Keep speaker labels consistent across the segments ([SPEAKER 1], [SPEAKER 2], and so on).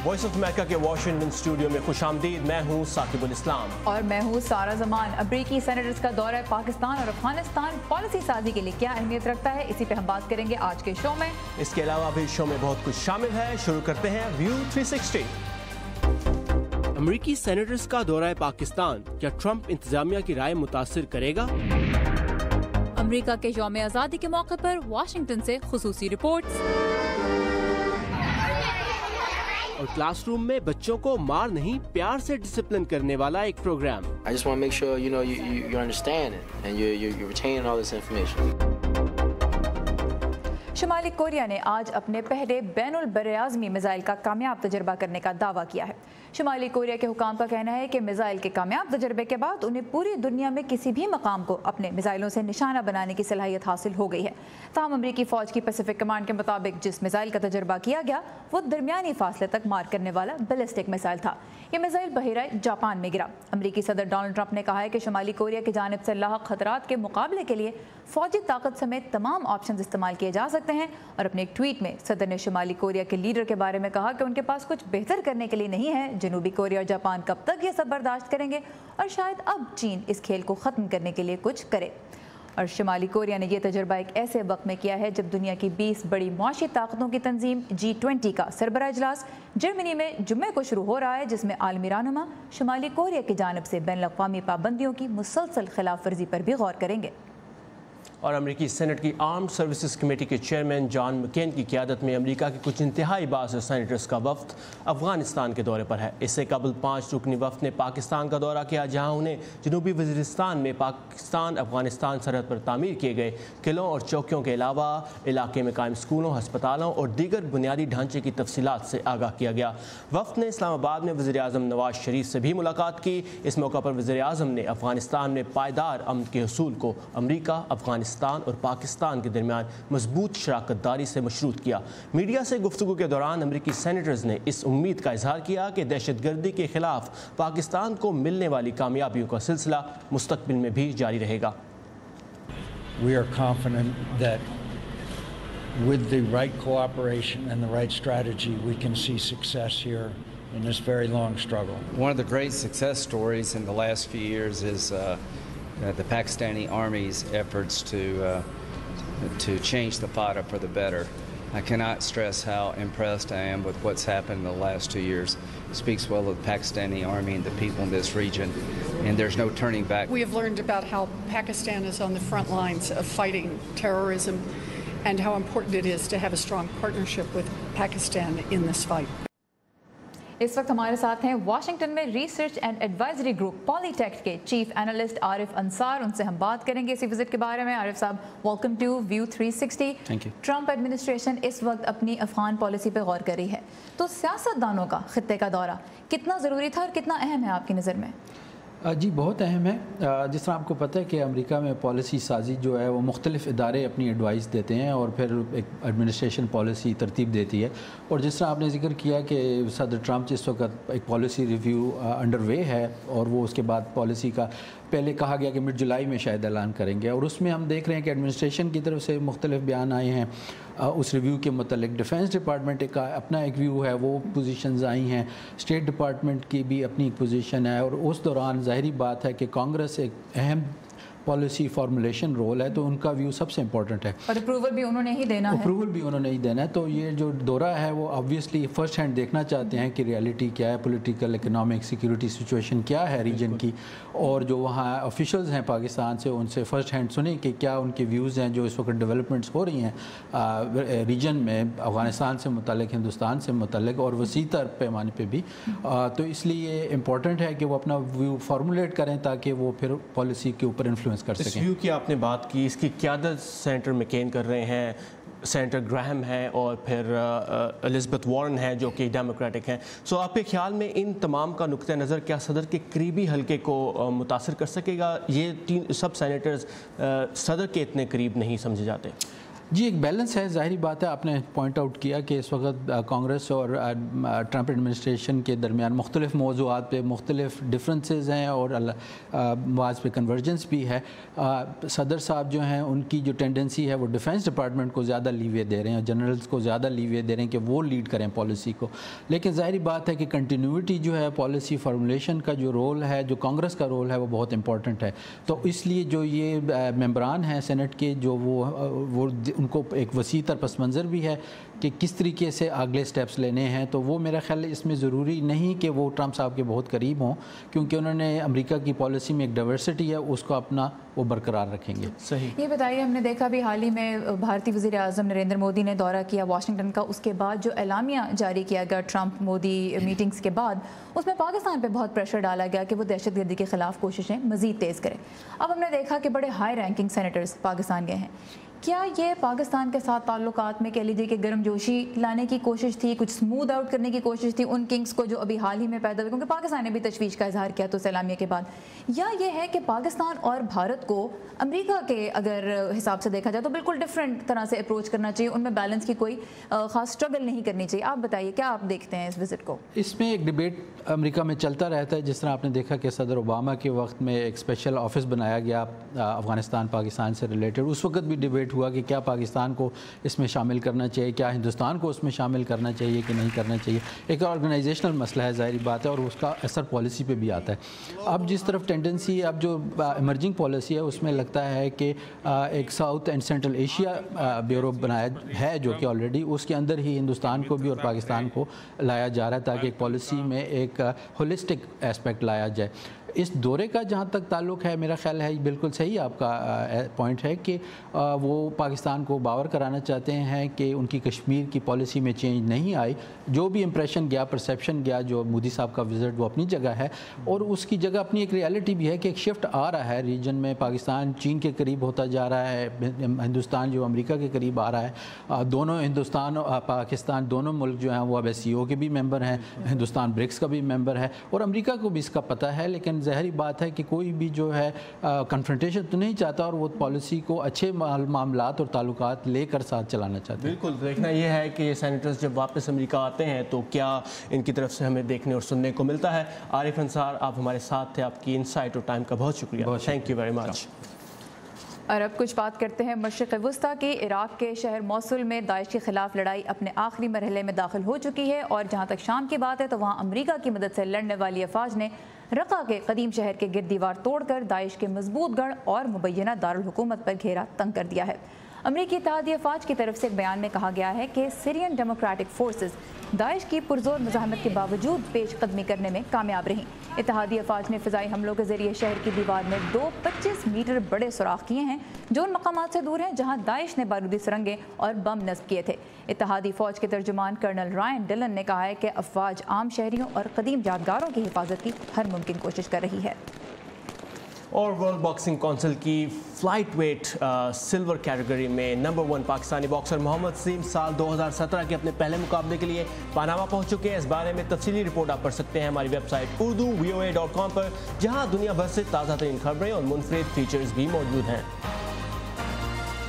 [SPEAKER 1] Voice of America کے Washington studio میں خوش آمدید. میں ہوں ثاقب الاسلام
[SPEAKER 2] اور میں ہوں سارا زمان. امریکی سینیٹرز کا دورہ پاکستان اور افغانستان پالیسی سازی کے لیے کیا اہمیت رکھتا ہے, اسی پہ ہم بات کریں گے آج کے شو میں.
[SPEAKER 1] اس کے علاوہ بھی شو میں بہت کچھ شامل ہے. شروع کرتے ہیں ویو 360. امریکی سینیٹرز کا دورہ پاکستان کیا ٹرمپ انتظامیہ کی رائے متاثر کرے گا؟
[SPEAKER 2] امریکہ کے یوم آزادی کے موقع پر واشنگٹن سے خصوصی رپورٹس.
[SPEAKER 1] اور کلاس روم میں بچوں کو مار نہیں پیار سے ڈسپلن کرنے والا ایک programme.
[SPEAKER 3] I just want to make sure you understand it and you're retaining all this information.
[SPEAKER 2] شمالی کوریا نے آج اپنے پہلے بین البراعظمی میزائل کا کامیاب تجربہ کرنے کا دعویٰ کیا ہے. شمالی کوریا کے حکام کا کہنا ہے کہ میزائل کے کامیاب تجربے کے بعد انہیں پوری دنیا میں کسی بھی مقام کو اپنے میزائلوں سے نشانہ بنانے کی صلاحیت حاصل ہو گئی ہے. تاہم امریکی فوج کی پیسیفک کمانڈ کے مطابق جس میزائل کا تجربہ کیا گیا وہ درمیانی فاصلے تک مار کرنے والا بیلسٹک میزائل تھا. یہ میزائل بحیرہ جاپان میں گرا. امریکی صدر ڈونلڈ ٹرمپ نے کہا ہے کہ شمالی کوریا کی جانب سے لاحق خطرات کے مقابلے کے لیے فوجی طاقت سمیت تمام آپشنز استعمال کیے جا سکتے ہیں. اور اپنے ایک ٹویٹ میں صدر نے شمالی کوریا کے لیڈر کے بارے میں کہا کہ ان کے پاس کچھ بہتر کرنے کے لیے نہیں ہے. جنوبی کوریا اور جاپان کب تک یہ سب برداشت کریں گے اور شاید اب چین اس کھیل کو ختم کرنے کے لیے کچھ کرے. اور شمالی کوریا نے یہ تجربہ ایک ایسے وقت میں کیا ہے جب دنیا کی 20 بڑی معاشی طاقتوں کی تنظیم G20 کا سربراہ اجلاس جرمنی میں جمعے کو شروع ہو رہا ہے, جس میں عالمی رہنما شمالی کوریا کی جانب سے بین الاقوامی پابندیوں کی مسلسل خلاف ورزی پر بھی غور کریں گے.
[SPEAKER 1] اور امریکی سینٹ کی آرمڈ سروسز کمیٹی کے چیئرمین جان مکین کی قیادت میں امریکہ کے کچھ انتہائی باعث سینیٹرز کا وفد افغانستان کے دورے پر ہے. اس سے قبل 5 رکنی وفد نے پاکستان کا دورہ کیا, جہاں انہیں جنوبی وزیرستان میں پاکستان افغانستان سرحد پر تعمیر کیے گئے قلعوں اور چوکیوں کے علاوہ علاقے میں قائم اسکولوں, ہسپتالوں اور دیگر بنیادی ڈھانچے کی تفصیلات سے آگاہ کیا گیا. وفد نے اسلام آباد میں وزیر اعظم نواز شریف سے بھی ملاقات کی. اس موقع پر وزیر اعظم نے افغانستان میں پائیدار امن کے حصول کو امریکہ, افغانستان اور پاکستان کے درمیان مضبوط شراکت داری سے مشروط کیا. میڈیا سے گفتگو کے دوران امریکی سینیٹرز نے اس امید کا اظہار کیا کہ دہشت گردی کے خلاف پاکستان کو ملنے والی کامیابیوں کا سلسلہ مستقبل میں بھی جاری رہے گا.
[SPEAKER 4] We are confident that with the right cooperation and the right strategy we can see success here in this very long struggle.
[SPEAKER 5] One of the great success stories in the last few years is the Pakistani Army's efforts to change the FATA for the better. I cannot stress how impressed I am with what's happened in the last 2 years. It speaks well of the Pakistani Army and the people in this region, and there's no turning back.
[SPEAKER 6] We have learned about how Pakistan is on the front lines of fighting terrorism and how important it is to have a strong partnership with Pakistan in this fight.
[SPEAKER 2] اس وقت ہمارے ساتھ ہیں Washington میں research and advisory group Politact کے chief analyst Arif Ansar. ان سے ہم بات کریں گے اسی وزٹ کے بارے میں. Arif sahab, welcome to view 360. Trump administration اس وقت اپنی افغان پالیسی پہ غور کر رہی ہے, تو سیاستدانوں کا خطے کا دورہ کتنا ضروری تھا اور کتنا اہم ہے آپ کی نظر میں؟
[SPEAKER 7] جی بہت اہم ہے. جس طرح آپ کو پتہ ہے کہ امریکہ میں پالیسی سازی جو ہے وہ مختلف ادارے اپنی ایڈوائس دیتے ہیں اور پھر ایک ایڈمنسٹریشن پالیسی ترتیب دیتی ہے. اور جس طرح آپ نے ذکر کیا کہ صدر ٹرمپ جس وقت ایک پالیسی ریویو انڈر وے ہے اور وہ اس کے بعد پالیسی کا پہلے کہا گیا کہ مڈ جولائی میں شاید اعلان کریں گے, اور اس میں ہم دیکھ رہے ہیں کہ ایڈمنسٹریشن کی طرف سے مختلف بیان آئے ہیں اس ریویو کے متعلق. ڈیفنس ڈپارٹمنٹ کا اپنا ایک ویو ہے, وہ پوزیشنز آئی ہیں. اسٹیٹ ڈپارٹمنٹ کی بھی اپنی ایک پوزیشن ہے, اور اس دوران ظاہری بات ہے کہ کانگریس ایک اہم پالیسی فارمولیشن رول ہے, تو ان کا ویو سب سے امپورٹنٹ ہے. اور
[SPEAKER 2] اپروول بھی انہوں نے ہی دینا ہے.
[SPEAKER 7] اپروول بھی انہوں نے ہی دینا ہے. تو یہ جو دورہ ہے وہ آبویسلی فرسٹ ہینڈ دیکھنا چاہتے ہیں کہ ریالٹی کیا ہے, پولیٹیکل, اکنامک, سیکیورٹی سچویشن کیا ہے ریجن کی, اور جو وہاں آفیشلز ہیں پاکستان سے ان سے فرسٹ ہینڈ سنیں کہ کیا ان کے ویوز ہیں جو اس وقت ڈیولپمنٹس ہو رہی ہیں ریجن میں, افغانستان سے متعلق, ہندوستان سے متعلق, اور وسیع تر پیمانے پہ بھی. تو اس لیے امپورٹنٹ ہے کہ وہ اپنا ویو فارمولیٹ کریں تاکہ وہ پھر پالیسی کے اوپر انفلوئنس کر سکیں.
[SPEAKER 1] اس ویو کی آپ نے بات کی, اس کی قیادت سینیٹر مکین کر رہے ہیں, سینیٹر گراہم ہیں, اور پھر الزبتھ وارن ہیں جو کہ ڈیموکریٹک ہیں. سو آپ کے خیال میں ان تمام کا نقطہ نظر کیا صدر کے قریبی حلقے کو متاثر کر سکے گا؟ یہ سب سینیٹرز صدر کے اتنے قریب نہیں سمجھے جاتے.
[SPEAKER 7] जी, एक बैलेंस है, ज़ाहिरी बात है। आपने पॉइंट आउट किया कि इस वक्त कांग्रेस और ट्रंप एडमिनिस्ट्रेशन के दरमियान मुख्तलिफ मौज़ूआत पे मुख्तलिफ डिफरेंसेस हैं और बाज़ पे कन्वर्जेंस भी है। सदर साहब जो हैं उनकी जो टेंडेंसी है वो डिफेंस डिपार्टमेंट को ज़्यादा लीवे दे रहे हैं, जनरल्स को ज़्यादा लीवे दे रहे हैं कि वो लीड करें पॉलिसी को। लेकिन ज़ाहिरी बात है कि कंटिन्यूटी जो है पॉलिसी फार्मूलेशन का जो रोल है, जो कांग्रेस का रोल है, वो बहुत इंपॉर्टेंट है। तो इसलिए जो ये मेंबरान हैं सेनेट के, जो वो उनको एक वसी तर पस मंज़र भी है कि किस तरीके से अगले स्टेप्स लेने हैं। तो वो मेरा ख्याल है इसमें ज़रूरी नहीं कि वो ट्रंप साहब के बहुत करीब हों, क्योंकि उन्होंने अमेरिका की पॉलिसी में एक डाइवर्सिटी है, उसको अपना वो बरकरार रखेंगे।
[SPEAKER 1] सही।
[SPEAKER 2] ये बताइए, हमने देखा भी हाल ही में भारतीय वज़ीर आज़म नरेंद्र मोदी ने दौरा किया वाशिंगटन का, उसके बाद जो एलामिया जारी किया गया ट्रंप मोदी मीटिंग्स के बाद, उसमें पाकिस्तान पे बहुत प्रेशर डाला गया कि वो दहशतगर्दी के ख़िलाफ़ कोशिशें मज़ीद तेज़ करें। अब हमने देखा कि बड़े हाई रैंकिंग सेनेटर्स पाकिस्तान गए हैं। क्या ये पाकिस्तान के साथ ताल्लुकात में कह लीजिए कि गर्मजोशी लाने की कोशिश थी, कुछ स्मूथ आउट करने की कोशिश थी उन किंग्स को जो अभी हाल ही में पैदा हुए, क्योंकि पाकिस्तान ने भी तशवीश का इजहार किया तो सलामिया के बाद, या ये है कि पाकिस्तान और भारत को अमेरिका के अगर हिसाब से देखा जाए तो बिल्कुल डिफरेंट तरह से अप्रोच करना चाहिए, उनमें बैलेंस की कोई ख़ास स्ट्रगल नहीं करनी चाहिए? आप बताइए, क्या आप देखते हैं इस विजिट को?
[SPEAKER 7] इसमें एक डिबेट अमेरिका में चलता रहता है। जिस तरह आपने देखा कि सदर ओबामा के वक्त में एक स्पेशल ऑफिस बनाया गया अफ़गानिस्तान पाकिस्तान से रिलेटेड, उस वक्त भी डिबेट हुआ कि क्या पाकिस्तान को इसमें शामिल करना चाहिए, क्या हिंदुस्तान को उसमें शामिल करना चाहिए कि नहीं करना चाहिए। एक ऑर्गेनाइजेशनल मसला है, ज़ाहिर बात है, और उसका असर पॉलिसी पे भी आता है। अब जिस तरफ टेंडेंसी, अब जो इमर्जिंग पॉलिसी है उसमें लगता है कि एक south and central Asia bureau बनाया है, जो कि ऑलरेडी उसके अंदर ही हिंदुस्तान को भी और पाकिस्तान को लाया जा रहा है, ताकि एक पॉलिसी में एक होलिस्टिक एस्पेक्ट लाया जाए। इस दौरे का जहाँ तक ताल्लुक़ है, मेरा ख्याल है बिल्कुल सही आपका पॉइंट है कि वो पाकिस्तान को बावर कराना चाहते हैं कि उनकी कश्मीर की पॉलिसी में चेंज नहीं आई। जो भी इंप्रेशन गया, परसेप्शन गया, जो मोदी साहब का विज़िट, वो अपनी जगह है, और उसकी जगह अपनी एक रियलिटी भी है कि एक शिफ्ट आ रहा है रीजन में। पाकिस्तान चीन के करीब होता जा रहा है, हिंदुस्तान जो अमेरिका के करीब आ रहा है। दोनों हिंदुस्तान और पाकिस्तान दोनों मुल्क जो हैं वो अब SCO के भी मेंबर हैं, हिंदुस्तान ब्रिक्स का भी मेंबर है, और अमेरिका को भी इसका पता है। लेकिन ज़ाहिरी बात है कि कोई भी जो है कन्फ्रंटेशन तो नहीं चाहता, और वो पॉलिसी को अच्छे मामलात और ताल्लुकात लेकर साथ चलाना चाहते हैं।
[SPEAKER 1] बिल्कुल, देखना ये है कि ये सेनेटर्स जब वापस अमेरिका आते हैं तो क्या इनकी तरफ से हमें देखने और सुनने को मिलता है। आरिफ अंसार, आप हमारे साथ थे, आपकी इनसाइट और टाइम का बहुत शुक्रिया, थैंक यू वेरी मच।
[SPEAKER 2] और अब कुछ बात करते हैं मशरिक़ वस्ता की। इराक़ के शहर मौसुल में दाइश के ख़िलाफ़ लड़ाई अपने आखिरी मरहले में दाखिल हो चुकी है, और जहाँ तक शाम की बात है तो वहाँ अमेरिका की मदद से लड़ने वाली अफवाज ने रक़्क़ा के कदीम शहर के गिर्द दीवार तोड़कर दाइश के मजबूत गढ़ और मुबैना दारुल हुकूमत पर घेरा तंग कर दिया है। अमरीकी इत्तेहादी अफवाज की तरफ से एक बयान में कहा गया है कि सीरियन डेमोक्रेटिक फोर्सेस दाइश की पुरजोर मुज़ाहमत के बावजूद पेशकदमी करने में कामयाब रहीं। इत्तेहादी अफवाज ने फ़िज़ाई हमलों के ज़रिए शहर की दीवार में 25 मीटर बड़े सुराख किए हैं, जो उन मकामात से दूर हैं जहां दाइश ने बारूदी सुरंगें और बम नस्ब किए थे। इत्तेहादी फ़ौज के तर्जुमान कर्नल रायन डिलन ने कहा है कि अफवाज आम शहरियों और कदीम यादगारों की हिफाजत की हर मुमकिन कोशिश कर रही है।
[SPEAKER 1] और वर्ल्ड बॉक्सिंग काउंसिल की फ्लाइट वेट सिल्वर कैटेगरी में नंबर 1 पाकिस्तानी बॉक्सर मोहम्मद सीम साल 2017 के अपने पहले मुकाबले के लिए पनामा पहुंच चुके हैं। इस बारे में तफसीली रिपोर्ट आप पढ़ सकते हैं हमारी वेबसाइट urdu.voa.com पर, जहां दुनिया भर से ताज़ा तरीन खबरें और मुनफरिद फीचर्स भी मौजूद हैं।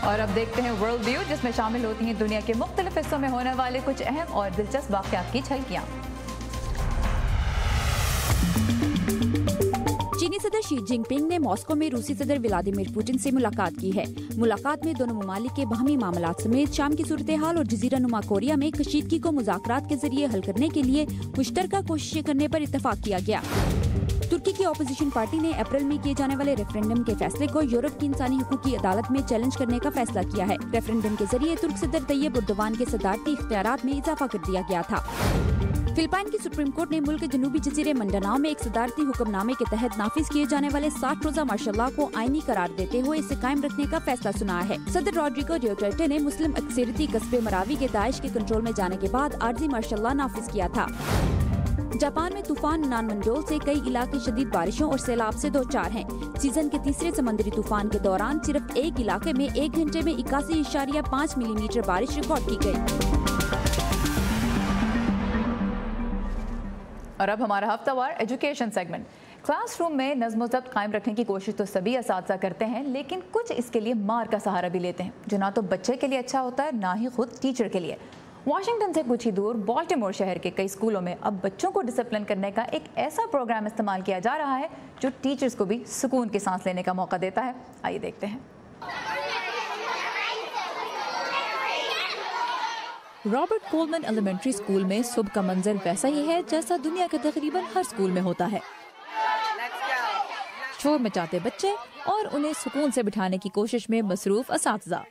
[SPEAKER 2] और अब देखते हैं वर्ल्ड व्यू, जिसमें शामिल होती हैं दुनिया के मुख्तलिफ हिस्सों में होने वाले कुछ अहम और दिलचस्प वाक़यात की झलकियाँ।
[SPEAKER 8] चीनी सदर शी जिनपिंग ने मॉस्को में रूसी सदर व्लादिमीर पुतिन से मुलाकात की है। मुलाकात में दोनों ममालिक के बाहमी मामलात समेत शाम की सूरत हाल और जजीरा नुमा कोरिया में कशीदगी को मुज़ाकरात के जरिए हल करने के लिए मुश्तरका कोशिशें करने पर इत्तफाक किया गया। तुर्की की अपोजिशन पार्टी ने अप्रैल में किए जाने वाले रेफरेंडम के फैसले को यूरोप की इंसानी हकूक की अदालत में चैलेंज करने का फैसला किया है। रेफरेंडम के जरिए तुर्क सदर तैयब उर्दवान के सदारती इख्तियारात में इजाफा कर दिया गया था। फिलिपाइन की सुप्रीम कोर्ट ने मुल्क के जनूबी जजीरे मंडानाओ में एक सदारती हुक्मनामे के तहत नाफिज किए जाने वाले 60 रोजा मार्शल लॉ को आईनी करार देते हुए इसे कायम रखने का फैसला सुनाया है। सदर रॉड्रिगो ड्यूटेर्टे ने मुस्लिम अक्सरियती कस्बे मरावी के दाइश के कंट्रोल में जाने के बाद आर्जी मार्शल लॉ नाफिज किया था। जापान में तूफान नानमंडोल से कई इलाके शदीद बारिशों और सैलाब से दो-चार हैं। सीजन के तीसरे समुद्री तूफान के दौरान सिर्फ एक इलाके में 1 घंटे में 81.5 मिलीमीटर बारिश रिकॉर्ड की गई।
[SPEAKER 2] और अब हमारा हफ्तावार एजुकेशन सेगमेंट। क्लास रूम में नज़्म व ज़ब्त कायम रखने की कोशिश तो सभी असातिज़ा करते हैं, लेकिन कुछ इसके लिए मार का सहारा भी लेते हैं, जो ना तो बच्चे के लिए अच्छा होता है, ना ही खुद टीचर के लिए। वाशिंगटन से कुछ ही दूर बाल्टीमोर शहर के कई स्कूलों में अब बच्चों को डिसिप्लिन करने का एक ऐसा प्रोग्राम इस्तेमाल किया जा रहा है जो टीचर्स को भी सुकून की सांस लेने का मौका देता है। आइए देखते हैं। रॉबर्ट कोलमन एलिमेंट्री स्कूल में सुबह का मंजर वैसा ही है जैसा दुनिया के तकरीबन हर स्कूल में होता है। शोर मचाते बच्चे और उन्हें सुकून से बिठाने की कोशिश में मसरूफ असातिज़ा।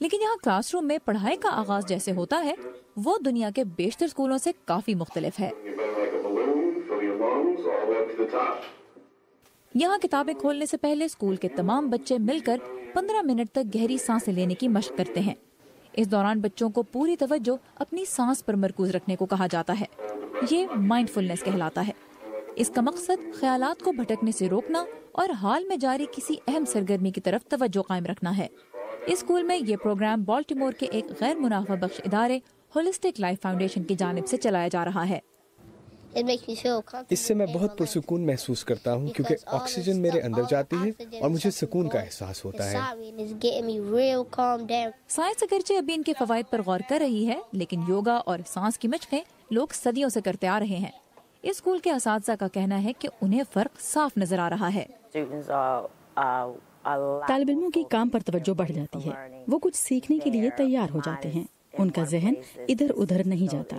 [SPEAKER 2] लेकिन यहाँ क्लासरूम में पढ़ाई का आगाज जैसे होता है वो दुनिया के बेशतर स्कूलों से काफी मुख्तलिफ है। यहाँ किताबें खोलने से पहले स्कूल के तमाम बच्चे मिलकर 15 मिनट तक गहरी सांसें लेने की मशक करते हैं। इस दौरान बच्चों को पूरी तवज्जो अपनी सांस पर मरकूज रखने को कहा जाता है। ये माइंडफुलनेस कहलाता है। इसका मकसद ख्यालात को भटकने से रोकना और हाल में जारी किसी अहम सरगर्मी की तरफ तवज्जो कायम रखना है। इस स्कूल में ये प्रोग्राम बाल्टीमोर के एक गैर मुनाफा बख्श इदारे होलिस्टिक लाइफ फाउंडेशन की जानिब से चलाया जा रहा है।
[SPEAKER 9] इससे मैं बहुत पुरसुकून महसूस करता हूँ क्योंकि ऑक्सीजन मेरे अंदर जाती है और मुझे सुकून का एहसास होता है।
[SPEAKER 2] साइंस अगरचे अभी इनके फवायद पर गौर कर रही है, लेकिन योगा और सांस की मशकें लोग सदियों से करते आ रहे हैं। इस स्कूल के असातिज़ा का कहना है कि उन्हें फर्क साफ नजर आ रहा है।
[SPEAKER 10] तालिब इल्मों की काम पर तवज्जो बढ़ जाती है। वो कुछ सीखने के लिए तैयार हो जाते हैं। उनका जहन इधर उधर नहीं जाता।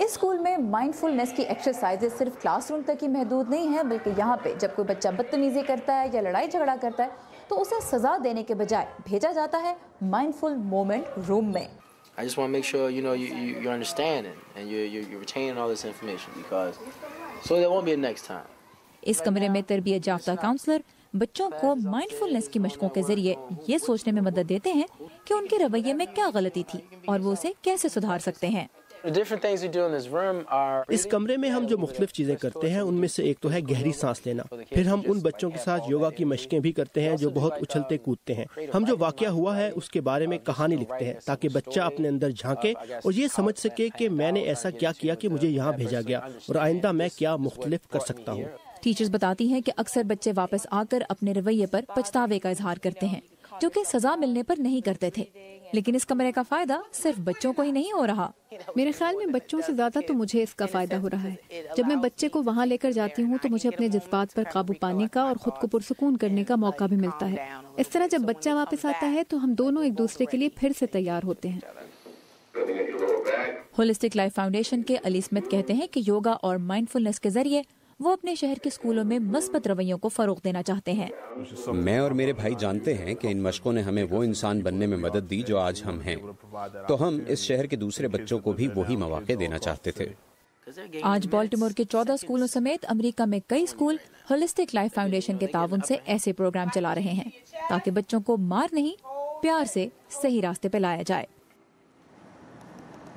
[SPEAKER 2] इस स्कूल में माइंडफुलनेस की एक्सरसाइजेज सिर्फ क्लासरूम तक ही महदूद नहीं है, बल्कि यहाँ पे जब कोई बच्चा बदतमीजी करता है या लड़ाई झगड़ा करता है तो उसे सजा देने के बजाय भेजा जाता है माइंडफुल मोमेंट रूम में।
[SPEAKER 3] I just want to make sure you understand it and you're retaining all this information because so there won't be a next time.
[SPEAKER 2] इस कमरे में तरबियत याफ्ता काउंसलर बच्चों को माइंडफुलनेस की मशकों के जरिए ये सोचने में मदद देते हैं कि उनके रवैये में क्या गलती थी और वो उसे कैसे सुधार सकते हैं।
[SPEAKER 1] इस कमरे में हम जो मुख्तलिफ चीज़ें करते हैं उनमें से एक तो है गहरी सांस लेना। फिर हम उन बच्चों के साथ योगा की मशकें भी करते हैं जो बहुत उछलते कूदते हैं। हम जो वाक़या हुआ है उसके बारे में कहानी लिखते हैं ताकि बच्चा अपने अंदर झांके और ये समझ सके कि मैंने ऐसा क्या किया कि मुझे यहाँ भेजा गया और आइंदा मैं क्या मुख्तलिफ कर सकता हूँ।
[SPEAKER 2] टीचर्स बताती हैं कि अक्सर बच्चे वापस आकर अपने रवैये पर पछतावे का इजहार करते हैं, जो कि सजा मिलने पर नहीं करते थे। लेकिन इस कमरे का फायदा सिर्फ बच्चों को ही नहीं हो रहा।
[SPEAKER 11] मेरे ख्याल में बच्चों से ज्यादा तो मुझे इसका फायदा हो रहा है। जब मैं बच्चे को वहाँ लेकर जाती हूँ तो मुझे अपने जज्बात पर काबू पाने का और खुद को पुरसुकून करने का मौका भी मिलता है। इस तरह जब बच्चा वापस आता है तो हम दोनों एक दूसरे के लिए फिर से तैयार होते हैं।
[SPEAKER 2] होलिस्टिक लाइफ फाउंडेशन के अली स्मिथ कहते हैं कि योगा और माइंडफुलनेस के जरिए वो अपने शहर के स्कूलों में मस्बत रवैयों को फरोग देना चाहते हैं।
[SPEAKER 12] मैं और मेरे भाई जानते हैं कि इन मशकों ने हमें वो इंसान बनने में मदद दी जो आज हम हैं, तो हम इस शहर के दूसरे बच्चों को भी वही मौके देना चाहते थे।
[SPEAKER 2] आज बाल्टीमोर के 14 स्कूलों समेत अमेरिका में कई स्कूल होलिस्टिक लाइफ फाउंडेशन के ताउन से ऐसे प्रोग्राम चला रहे हैं ताकि बच्चों को मार नहीं, प्यार से सही रास्ते पे लाया जाए।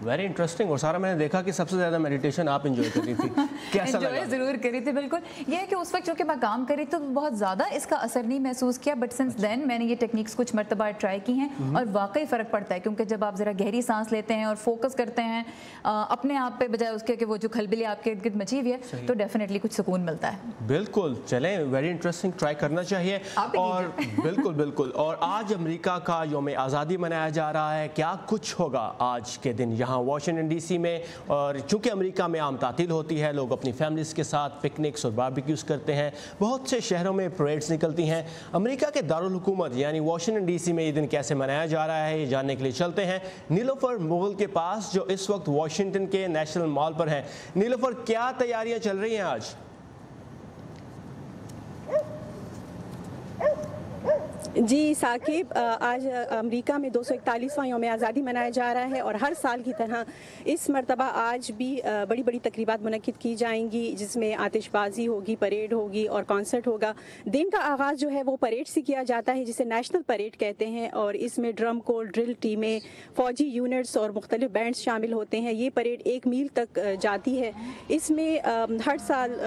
[SPEAKER 1] Very interesting. और सारा मैंने देखा कि सबसे ज्यादा मेडिटेशन आप एंजॉय कर रही थी। कैसा लगा?
[SPEAKER 2] एंजॉय जरूर करी थी, बिल्कुल। ये है कि उस वक्त चूंकि मैं काम करी तो बहुत ज़्यादा इसका असर नहीं महसूस किया, बट सिंस देन मैंने ये टेक्निक्स कुछ मरतबा ट्राई की हैं और वाकई फ़र्क पड़ता है, क्योंकि जब आप ज़रा गहरी सांस लेते हैं और फोकस करते हैं अपने आप पे बजाय उसके कि वो जो खलबली आपके इर्द गिर्द मची हुई है, तो डेफिनेटली कुछ सुकून मिलता है।
[SPEAKER 1] बिल्कुल, चलें, वेरी इंटरेस्टिंग, ट्राई करना चाहिए। और बिल्कुल बिल्कुल। और आज अमेरिका का यौम आज़ादी मनाया जा रहा है। क्या कुछ होगा आज के दिन यहाँ वाशिंगटन DC में? और चूंकि अमेरिका में आम तातील होती है, लोग अपनी फैमिलीज़ के साथ पिकनिक्स और बारबेक्यूज़ करते हैं। बहुत से शहरों में परेड्स निकलती हैं। अमेरिका के दारुल हुकूमत यानी वाशिंगटन DC में ये दिन कैसे मनाया जा रहा है, ये जानने के लिए चलते हैं नीलोफर मुगल के पास, जो इस वक्त वाशिंगटन के नेशनल मॉल पर हैं। नीलोफर, क्या तैयारियां चल रही हैं आज?
[SPEAKER 13] जी साकिब, आज अमेरिका में 241वां यौम आज़ादी मनाया जा रहा है और हर साल की तरह इस मरतबा आज भी बड़ी बड़ी तकरीबात मुनक्किद की जाएंगी, जिसमें आतिशबाजी होगी, परेड होगी और कॉन्सर्ट होगा। दिन का आगाज़ जो है वो परेड से किया जाता है, जिसे नेशनल परेड कहते हैं, और इसमें ड्रम कोर, ड्रिल टीमें, फौजी यूनिट्स और मुख्तलिफ बैंड्स शामिल होते हैं। ये परेड 1 मील तक जाती है। इसमें हर साल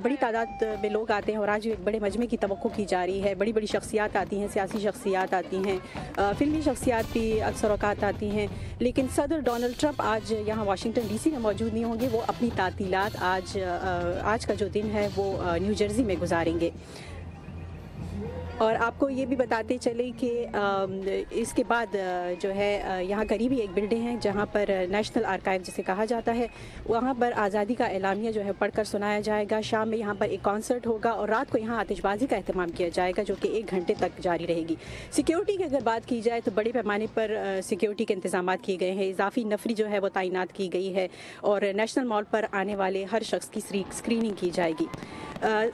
[SPEAKER 13] बड़ी तादाद में लोग आते हैं और आज एक बड़े मजमे की तवक्को की जा रही है। बड़ी बड़ी शख्सियात आती हैं, सियासी शख्सियात आती हैं, फिल्मी शख्सियात भी अक्सर औकात आती हैं, लेकिन सदर डोनाल्ड ट्रंप आज यहाँ वाशिंगटन डीसी में मौजूद नहीं होंगे। वो अपनी तातीलात आज का जो दिन है वो न्यू जर्सी में गुजारेंगे। और आपको ये भी बताते चले कि इसके बाद जो है यहाँ करीबी एक बिल्डिंग है जहाँ पर नेशनल आर्काइव जिसे कहा जाता है, वहाँ पर आज़ादी का एलामिया जो है पढ़कर सुनाया जाएगा। शाम में यहाँ पर एक कॉन्सर्ट होगा और रात को यहाँ आतिशबाजी का अहतमाम किया जाएगा जो कि 1 घंटे तक जारी रहेगी। सिक्योरिटी की अगर बात की जाए तो बड़े पैमाने पर सिक्योरिटी के इंतजाम किए गए हैं, इजाफी नफरी जो है वो तैनात की गई है और नेशनल मॉल पर आने वाले हर शख्स की स्क्रीनिंग की जाएगी।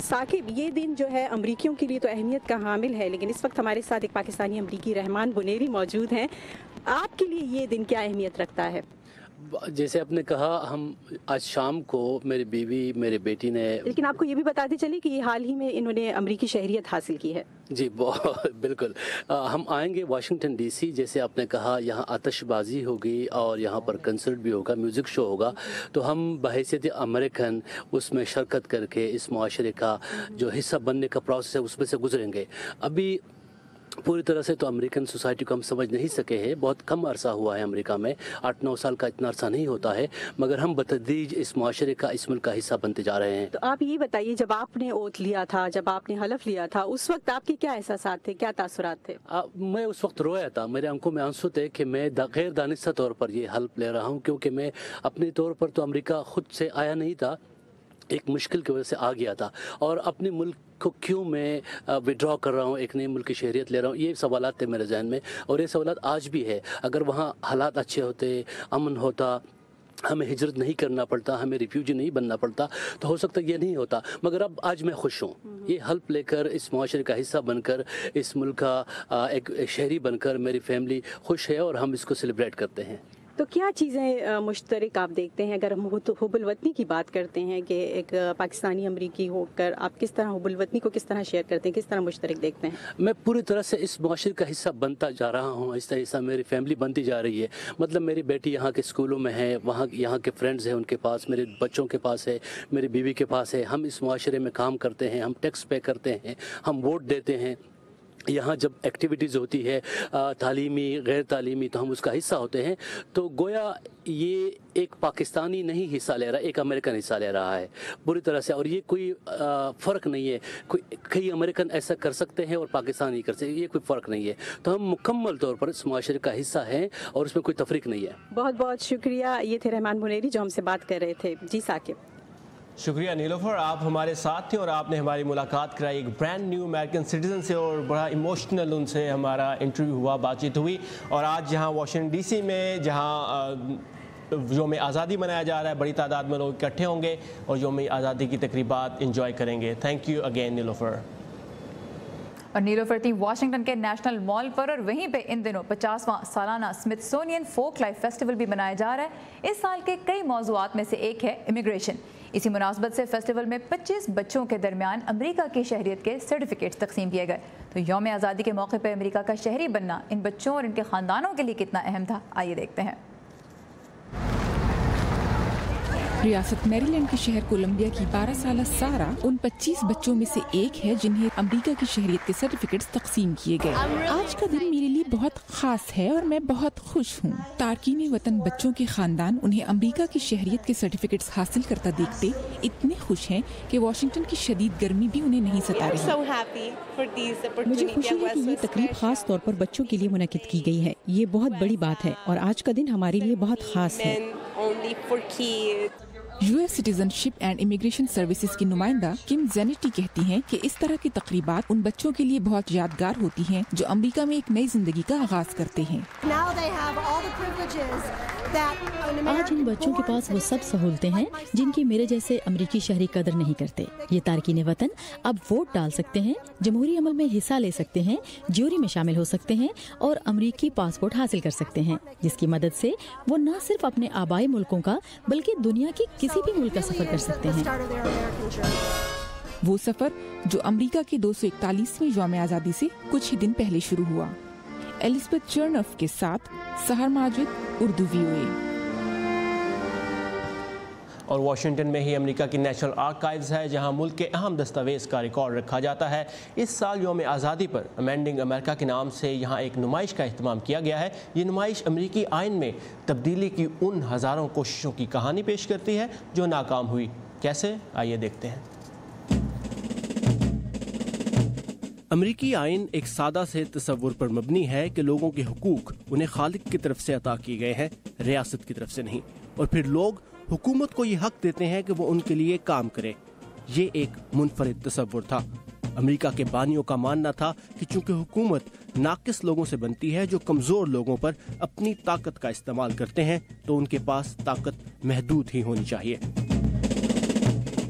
[SPEAKER 13] साकिब, ये दिन जो है अमरीकियों के लिए तो अहमियत का हामिल है, लेकिन इस वक्त हमारे साथ एक पाकिस्तानी अमरीकी रहमान बुनेरी मौजूद हैं। आपके लिए ये दिन क्या अहमियत रखता है?
[SPEAKER 14] जैसे आपने कहा, हम आज शाम को मेरी बीवी मेरी बेटी ने,
[SPEAKER 13] लेकिन आपको ये भी बताते चले कि हाल ही में इन्होंने अमरीकी शहरियत हासिल की है।
[SPEAKER 14] जी बिल्कुल। हम आएंगे वाशिंगटन डीसी, जैसे आपने कहा यहाँ आतिशबाजी होगी और यहाँ पर कंसर्ट भी होगा, म्यूज़िक शो होगा, तो हम बहैसियत अमेरिकन उसमें शिरकत करके इस मुआशरे का जो हिस्सा बनने का प्रोसेस है उसमें से गुजरेंगे। अभी पूरी तरह से तो अमेरिकन सोसाइटी को हम समझ नहीं सके हैं, बहुत कम अरसा हुआ है अमेरिका में, 8-9 साल का इतना अरसा नहीं होता है, मगर हम बतदरीज इस मुआशरे का, इस मुल्क का हिस्सा बनते जा रहे हैं।
[SPEAKER 13] तो आप ये बताइए, जब आपने ओथ लिया था, जब आपने हलफ लिया था, उस वक्त आपके क्या एहसासात थे, क्या तासुरात थे?
[SPEAKER 14] मैं उस वक्त रोया था, मेरे आंखों में आंसू थे कि मैं गैर दानिस्ता तौर पर ये हल्फ ले रहा हूँ, क्योंकि मैं अपने तौर पर तो अमेरिका खुद से आया नहीं था, एक मुश्किल की वजह से आ गया था, और अपने मुल्क को क्यों मैं विड्रॉ कर रहा हूँ, एक नए मुल्क की शहरियत ले रहा हूँ, ये सवालात थे मेरे जहन में, और ये सवालात आज भी है। अगर वहाँ हालात अच्छे होते, अमन होता, हमें हिजरत नहीं करना पड़ता, हमें रिफ्यूजी नहीं बनना पड़ता, तो हो सकता ये नहीं होता। मगर अब आज मैं खुश हूँ, ये हल्प लेकर, इस मुआशरे का हिस्सा बनकर, इस मुल्क का एक शहरी बनकर मेरी फैमिली खुश है और हम इसको सेलिब्रेट करते हैं।
[SPEAKER 13] तो क्या चीज़ें मुश्तरक आप देखते हैं? अगर हम हुब्बुल वतनी की बात करते हैं कि एक पाकिस्तानी अमरीकी होकर आप किस तरह हुब्बुल वतनी को किस तरह शेयर करते हैं, किस तरह मुश्तरक देखते हैं?
[SPEAKER 14] मैं पूरी तरह से इस मुआशरे का हिस्सा बनता जा रहा हूँ, इस तरह मेरी फैमिली बनती जा रही है। मतलब मेरी बेटी यहाँ के स्कूलों में है, वहाँ यहाँ के फ्रेंड्स हैं उनके पास, मेरे बच्चों के पास है, मेरी बीवी के पास है, हम इस मुआशरे में काम करते हैं, हम टैक्स पे करते हैं, हम वोट देते हैं। यहाँ जब एक्टिविटीज़ होती है तालीमी गैर तालीमी, तो हम उसका हिस्सा होते हैं। तो गोया ये एक पाकिस्तानी नहीं हिस्सा ले रहा, एक अमेरिकन हिस्सा ले रहा है पूरी तरह से, और ये कोई फ़र्क नहीं है, कई अमेरिकन ऐसा कर सकते हैं और पाकिस्तान नहीं कर सकते, ये कोई फ़र्क नहीं है। तो हम मुकम्मल तौर पर इस मुआशरे का हिस्सा हैं और उसमें कोई तफरीक नहीं है।
[SPEAKER 13] बहुत बहुत शुक्रिया। ये थे रहमान बुनेरी जो हमसे बात कर रहे थे। जी साकिब।
[SPEAKER 1] शुक्रिया नीलोफर, आप हमारे साथ थे और आपने हमारी मुलाकात कराई एक ब्रांड न्यू अमेरिकन सिटीज़न से, और बड़ा इमोशनल उनसे हमारा इंटरव्यू हुआ, बातचीत हुई। और आज यहाँ वाशिंगटन डीसी में जहाँ योम आज़ादी मनाया जा रहा है, बड़ी तादाद में लोग इकट्ठे होंगे और योम आज़ादी की तकरीबात इंजॉय करेंगे। Thank you again Nilofar.
[SPEAKER 2] और नीलोफर थी वाशिंगटन के नेशनल मॉल पर, और वहीं पे इन दिनों 50वां सालाना स्मिथसोनियन फोक लाइफ फेस्टिवल भी मनाया जा रहा है। इस साल के कई मौज़ूआत में से एक है इमिग्रेशन। इसी मुनासबत से फेस्टिवल में 25 बच्चों के दरमियान अमेरिका की शहरियत के सर्टिफिकेट्स तकसीम किए गए। तो यौम आज़ादी के मौके पर अमेरिका का शहरी बनना इन बच्चों और इनके ख़ानदानों के लिए कितना अहम था, आइए देखते हैं।
[SPEAKER 15] रियासत मैरीलैंड के शहर कोलंबिया की 12 साल सारा उन 25 बच्चों में से एक है जिन्हें अमेरिका की शहरियत के सर्टिफिकेट्स तकसीम किए गए। आज का दिन मेरे लिए बहुत खास है और मैं बहुत खुश हूँ। तारकीन वतन बच्चों के खानदान उन्हें अमेरिका की शहरियत के सर्टिफिकेट्स हासिल करता देखते इतने खुश हैं कि वाशिंगटन की शदीद गर्मी भी उन्हें नहीं सता रही।
[SPEAKER 10] मुझे खुशी है कि ये तकरीब खास तौर पर बच्चों के लिए मुनक्किद की गई है। ये बहुत बड़ी बात है और आज का दिन हमारे लिए बहुत खास है।
[SPEAKER 15] US citizenship and immigration services की नुमाइंदा किम जेनेटी कहती हैं कि इस तरह की तकरीबात उन बच्चों के लिए बहुत यादगार होती हैं जो अमेरिका में एक नई जिंदगी का आगाज करते हैं।
[SPEAKER 10] आज इन बच्चों के पास वो सब सहूलतें हैं जिनकी मेरे जैसे अमेरिकी शहरी कदर नहीं करते। ये तारकीन वतन अब वोट डाल सकते हैं, जमहूरी अमल में हिस्सा ले सकते हैं, ज्यूरी में शामिल हो सकते हैं और अमेरिकी पासपोर्ट हासिल कर सकते हैं, जिसकी मदद से वो न सिर्फ अपने आबाई मुल्कों का बल्कि दुनिया की किसी भी मुल्क का सफर कर सकते हैं।
[SPEAKER 15] वो सफर जो अमेरिका के 241वें यौम आज़ादी से कुछ ही दिन पहले शुरू हुआ। एलिज़ाबेथ चर्नफ के साथ सहर माजिद, उर्दू VOA।
[SPEAKER 1] اور واشنگٹن میں ہی امریکہ کی نیشنل آرکائیوز ہے جہاں ملک کے اہم دستاویز کا ریکارڈ رکھا جاتا ہے۔ اس سال یوم آزادی پر امینڈنگ امریکہ کے نام سے یہاں ایک نمائش کا اہتمام کیا گیا ہے۔ یہ نمائش امریکی آئین میں تبدیلی کی ان ہزاروں کوششوں کی کہانی پیش کرتی ہے جو ناکام ہوئی۔ کیسے؟ آئیے دیکھتے ہیں۔ امریکی آئین ایک سادہ سے تصور پر مبنی ہے کہ لوگوں کے حقوق انہیں خالق کی طرف سے عطا کیے گئے ہیں، ریاست کی طرف سے نہیں، اور پھر لوگ حکومت کو یہ حق دیتے ہیں کہ وہ ان کے لیے کام کرے۔ یہ ایک منفرد تصور تھا۔ امریکہ کے بانیوں کا ماننا تھا کہ چونکہ حکومت ناقص لوگوں سے بنتی ہے جو کمزور لوگوں پر اپنی طاقت کا استعمال کرتے ہیں، تو ان کے پاس طاقت محدود ہی ہونی چاہیے۔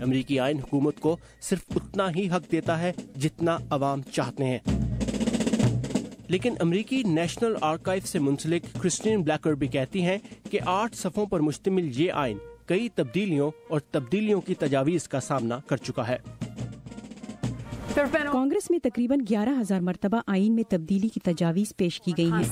[SPEAKER 1] امریکی آئین حکومت کو صرف اتنا ہی حق دیتا ہے جتنا عوام چاہتے ہیں۔ لیکن امریکی نیشنل آرکائیو سے منسلک کرسٹین بلیکر بھی کہتی ہیں کہ 8 صفحوں پر مشتمل یہ آئین کئی تبدیلیوں اور تبدیلیوں کی تجاویز کا سامنا کر چکا ہے۔
[SPEAKER 16] کانگریس میں تقریباً 11,000 مرتبہ آئین میں تبدیلی کی تجاویز پیش کی گئی ہیں۔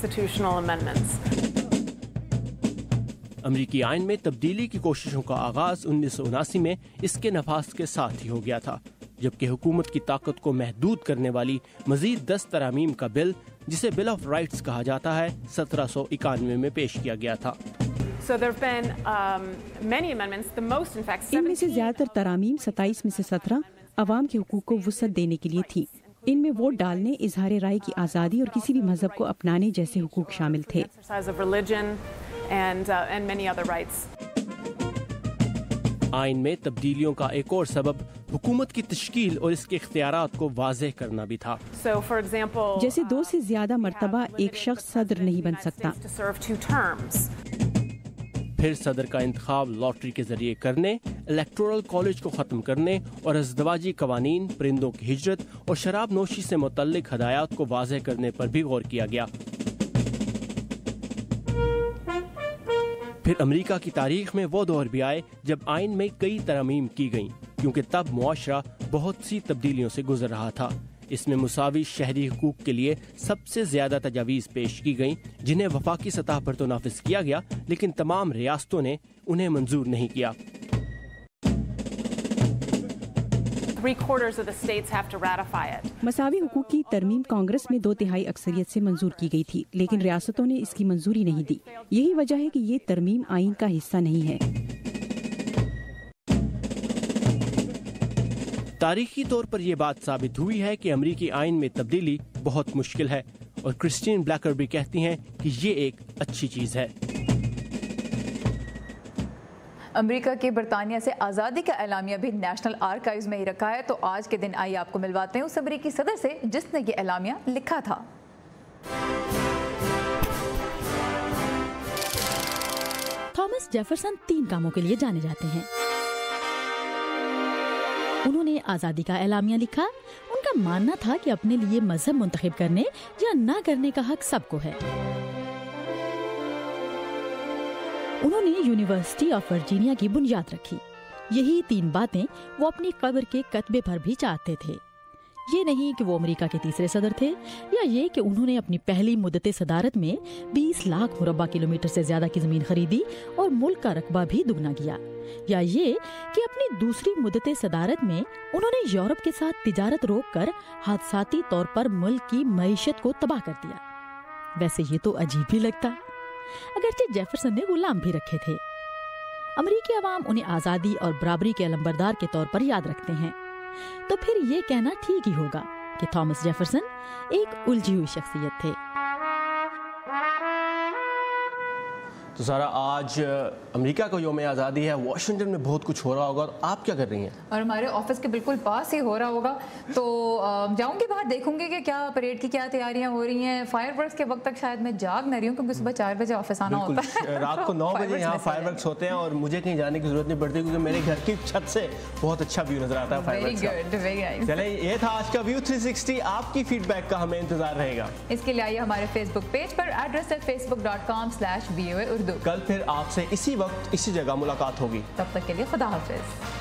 [SPEAKER 1] امریکی آئین میں تبدیلی کی کوششوں کا آغاز 1979 میں اس کے نفاذ کے ساتھ ہی ہو گیا تھا، جبکہ حکومت کی طاقت کو محدود کرنے والی مزید 10 ترامیم کا بل، جسے بل آف رائٹس کہا جاتا ہے، 1791 میں پیش کیا گیا تھا۔
[SPEAKER 16] ان میں سے زیادہ تر ترامیم 27 میں سے 17 عوام کے حقوق کو وسعت دینے کے لیے تھی۔ ان میں ووٹ ڈالنے، اظہار رائے کی آزادی اور کسی بھی مذہب کو اپنانے جیسے حقوق شامل تھے۔
[SPEAKER 1] آئین میں تبدیلیوں کا ایک اور سبب حکومت کی تشکیل اور اس کے اختیارات کو واضح کرنا بھی تھا۔
[SPEAKER 16] جیسے 2 سے زیادہ مرتبہ ایک شخص صدر نہیں بن سکتا۔
[SPEAKER 1] پھر صدر کا انتخاب لاٹری کے ذریعے کرنے، الیکٹورل کالج کو ختم کرنے اور ازدواجی قوانین، پرندوں کی ہجرت اور شراب نوشی سے متعلق ہدایات کو واضح کرنے پر بھی غور کیا گیا۔ پھر امریکہ کی تاریخ میں وہ دور بھی آئے جب آئین میں کئی ترامیم کی گئیں، کیونکہ تب معاشرہ بہت سی تبدیلیوں سے گزر رہا تھا۔ اس میں مساوی شہری حقوق کے لیے سب سے زیادہ تجاویز پیش کی گئیں، جنہیں وفاقی سطح پر تو نافذ کیا گیا، لیکن تمام ریاستوں نے انہیں منظور نہیں کیا۔
[SPEAKER 16] مساوی حقوق کی ترمیم کانگریس میں 2/3 اکثریت سے منظور کی گئی تھی، لیکن ریاستوں نے اس کی منظوری نہیں دی۔ یہی وجہ ہے کہ یہ ترمیم آئین کا حصہ نہیں ہے۔
[SPEAKER 1] تاریخی طور پر یہ بات ثابت ہوئی ہے کہ امریکی آئین میں تبدیلی بہت مشکل ہے، اور کرسٹین بلیکر بھی کہتی ہیں کہ یہ ایک اچھی چیز ہے۔
[SPEAKER 2] امریکہ کے برطانیہ سے آزادی کا اعلامیہ بھی نیشنل آرکائیوز میں ہی رکھا ہے، تو آج کے دن آئیے آپ کو ملواتے ہیں اس امریکی صدر سے جس نے یہ اعلامیہ لکھا تھا۔
[SPEAKER 10] تھامس جیفرسن 3 کاموں کے لیے جانے جاتے ہیں۔ انہوں نے آزادی کا اعلامیہ لکھا۔ ان کا ماننا تھا کہ اپنے لیے مذہب منتخب کرنے یا نہ کرنے کا حق سب کو ہے۔ انہوں نے یونیورسٹی آف ورجینیا کی بنیاد رکھی۔ یہی 3 باتیں وہ اپنی قبر کے کتبے پر بھی چاہتے تھے۔ یہ نہیں کہ وہ امریکہ کے تیسرے صدر تھے، یا یہ کہ انہوں نے اپنی پہلی مدت صدارت میں 20 لاکھ مربع کلومیٹر سے زیادہ کی زمین خریدی اور ملک کا رقبہ بھی دگنا کیا، یا یہ کہ اپنی دوسری مدت صدارت میں انہوں نے یورپ کے ساتھ تجارت روک کر حادثاتی طور پر ملک کی معیشت کو تباہ کر دیا۔ ویسے یہ تو عجیب ہی لگتا، اگرچہ جیفرسن نے غلام بھی رکھے تھے۔ امریکی عوام انہیں آزادی اور برابری کے علمبردار کے طور پر یاد رکھتے ہیں، تو پھر یہ کہنا ٹھیک ہی ہوگا کہ تھامس جیفرسن ایک الجھی ہوئی شخصیت تھے۔
[SPEAKER 1] تو سارا، آج امریکہ کا یوم آزادی ہے، واشنگٹن میں بہت کچھ ہو رہا ہوگا، اور آپ کیا کر رہی ہیں؟
[SPEAKER 2] اور ہمارے آفس کے بالکل پاس ہی ہو رہا ہوگا، تو جاؤں گی باہر، دیکھوں گی کہ کیا پریڈ کی کیا تیاریاں ہو رہی ہیں۔ فائر ورکس کے وقت تک شاید میں جاگ نہ رہی ہوں، کیونکہ صبح 4 بجے آفس آنا ہوتا ہے،
[SPEAKER 1] رات کو 9 بجے یہاں فائر ورکس ہوتے ہیں، اور مجھے کہیں جانے کی ضرورت نہیں پڑتی کیونکہ میرے گھر کی چھت سے بہت اچھا ویو نظر آتا ہے فائر ورکس کا۔ چلیں، یہ تھا آج کا ویو 360۔ آپ کی فیڈ بیک کا ہمیں انتظار رہے گا۔
[SPEAKER 2] اس کے لیے آئیے ہمارے فیس بک پیج پر، ایڈریس ہے facebook.com/VOA Urdu۔
[SPEAKER 1] کل پھر آپ سے اسی وقت اسی جگہ ملاقات ہوگی،
[SPEAKER 2] تب تک کے لیے خدا حافظ۔